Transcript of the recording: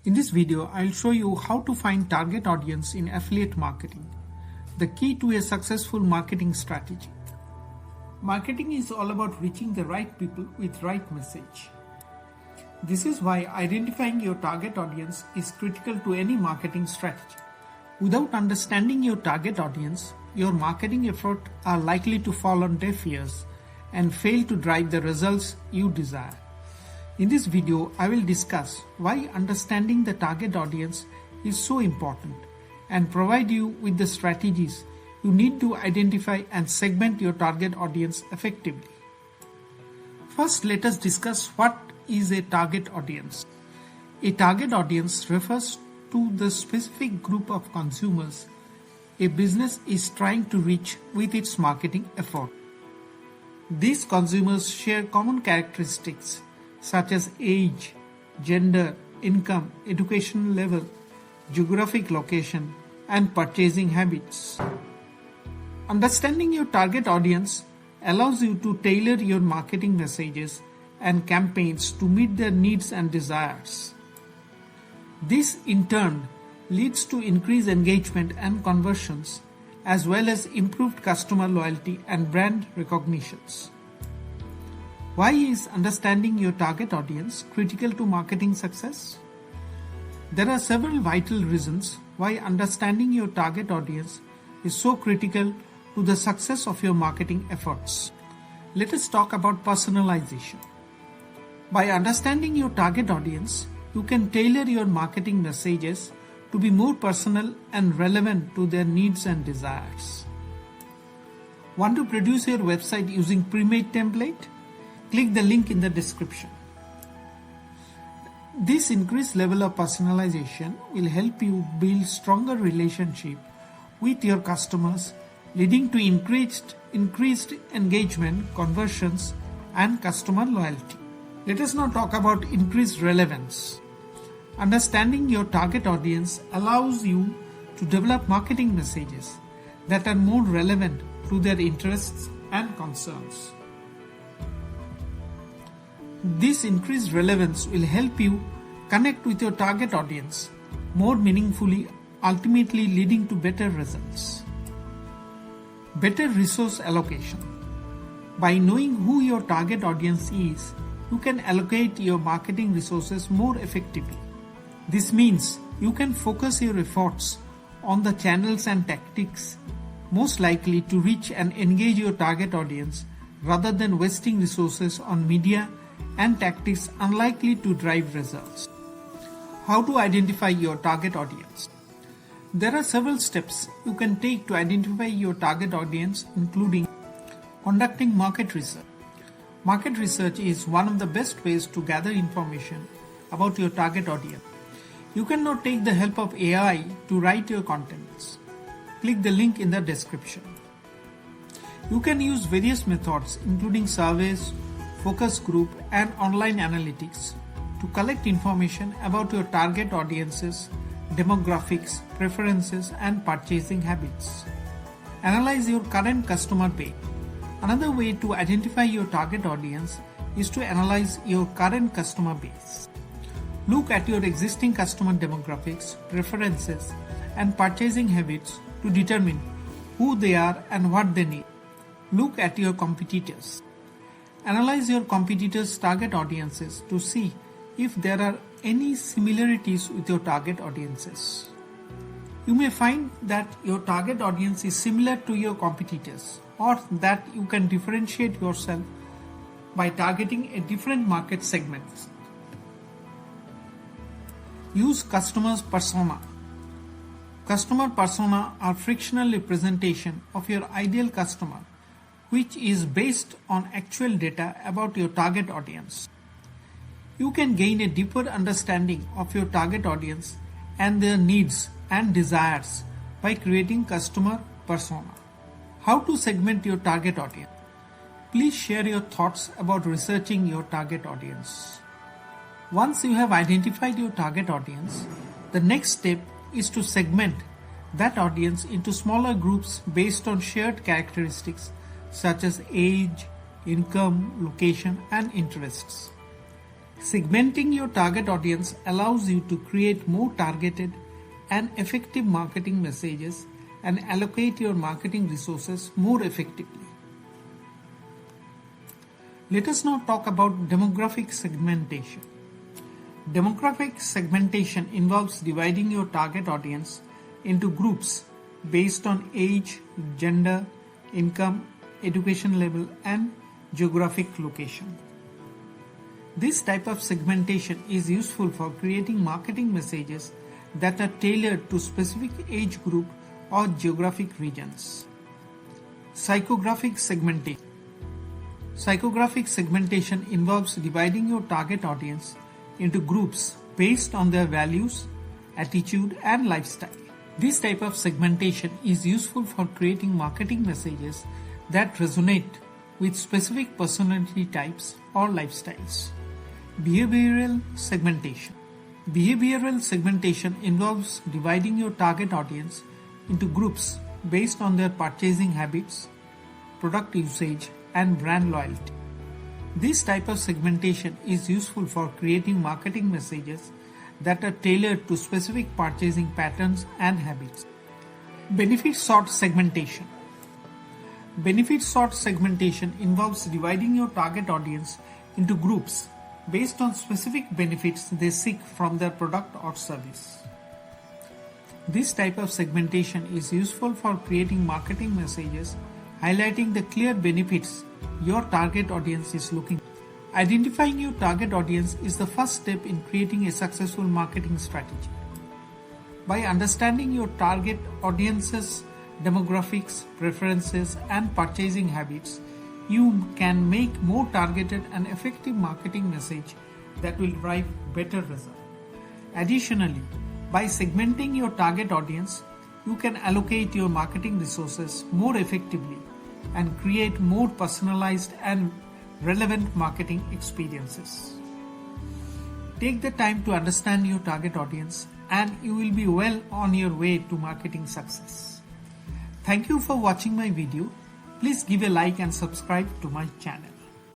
In this video, I'll show you how to find target audience in affiliate marketing, the key to a successful marketing strategy. Marketing is all about reaching the right people with right message. This is why identifying your target audience is critical to any marketing strategy. Without understanding your target audience, your marketing efforts are likely to fall on deaf ears and fail to drive the results you desire. In this video, I will discuss why understanding the target audience is so important and provide you with the strategies you need to identify and segment your target audience effectively. First, let us discuss what is a target audience. A target audience refers to the specific group of consumers a business is trying to reach with its marketing effort. These consumers share common characteristics such as age, gender, income, education level, geographic location, and purchasing habits. Understanding your target audience allows you to tailor your marketing messages and campaigns to meet their needs and desires. This in turn leads to increased engagement and conversions, as well as improved customer loyalty and brand recognitions. Why is understanding your target audience critical to marketing success? There are several vital reasons why understanding your target audience is so critical to the success of your marketing efforts. Let us talk about personalization. By understanding your target audience, you can tailor your marketing messages to be more personal and relevant to their needs and desires. Want to produce your website using pre-made template? Click the link in the description. This increased level of personalization will help you build stronger relationship with your customers, leading to increased engagement, conversions, and customer loyalty. Let us now talk about increased relevance. Understanding your target audience allows you to develop marketing messages that are more relevant to their interests and concerns. This increased relevance will help you connect with your target audience more meaningfully, ultimately leading to better results. Better resource allocation. By knowing who your target audience is, you can allocate your marketing resources more effectively. This means you can focus your efforts on the channels and tactics most likely to reach and engage your target audience rather than wasting resources on media and tactics unlikely to drive results. How to identify your target audience? There are several steps you can take to identify your target audience, including conducting market research. Market research is one of the best ways to gather information about your target audience. You can now take the help of AI to write your contents. Click the link in the description. You can use various methods, including surveys, focus group, and online analytics to collect information about your target audience's demographics, preferences, and purchasing habits. Analyze your current customer base. Another way to identify your target audience is to analyze your current customer base. Look at your existing customer demographics, preferences, and purchasing habits to determine who they are and what they need. Look at your competitors. Analyze your competitors' target audiences to see if there are any similarities with your target audiences. You may find that your target audience is similar to your competitors, or that you can differentiate yourself by targeting a different market segment. Use customer persona. Customer persona are frictional representation of your ideal customer, which is based on actual data about your target audience. You can gain a deeper understanding of your target audience and their needs and desires by creating customer persona. How to segment your target audience? Please share your thoughts about researching your target audience. Once you have identified your target audience, the next step is to segment that audience into smaller groups based on shared characteristics such as age, income, location, and interests. Segmenting your target audience allows you to create more targeted and effective marketing messages and allocate your marketing resources more effectively. Let us now talk about demographic segmentation. Demographic segmentation involves dividing your target audience into groups based on age, gender, income, education level, and geographic location. This type of segmentation is useful for creating marketing messages that are tailored to specific age group or geographic regions. Psychographic segmentation. Psychographic segmentation involves dividing your target audience into groups based on their values, attitude, and lifestyle. This type of segmentation is useful for creating marketing messages that resonate with specific personality types or lifestyles. Behavioral segmentation. Behavioral segmentation involves dividing your target audience into groups based on their purchasing habits, product usage, and brand loyalty. This type of segmentation is useful for creating marketing messages that are tailored to specific purchasing patterns and habits. Benefit sort segmentation. Benefit sort segmentation involves dividing your target audience into groups based on specific benefits they seek from their product or service. This type of segmentation is useful for creating marketing messages highlighting the clear benefits your target audience is looking for. Identifying your target audience is the first step in creating a successful marketing strategy. By understanding your target audience's demographics, preferences, and purchasing habits, you can make more targeted and effective marketing message that will drive better results. Additionally, by segmenting your target audience, you can allocate your marketing resources more effectively and create more personalized and relevant marketing experiences. Take the time to understand your target audience and you will be well on your way to marketing success. Thank you for watching my video. Please give a like and subscribe to my channel.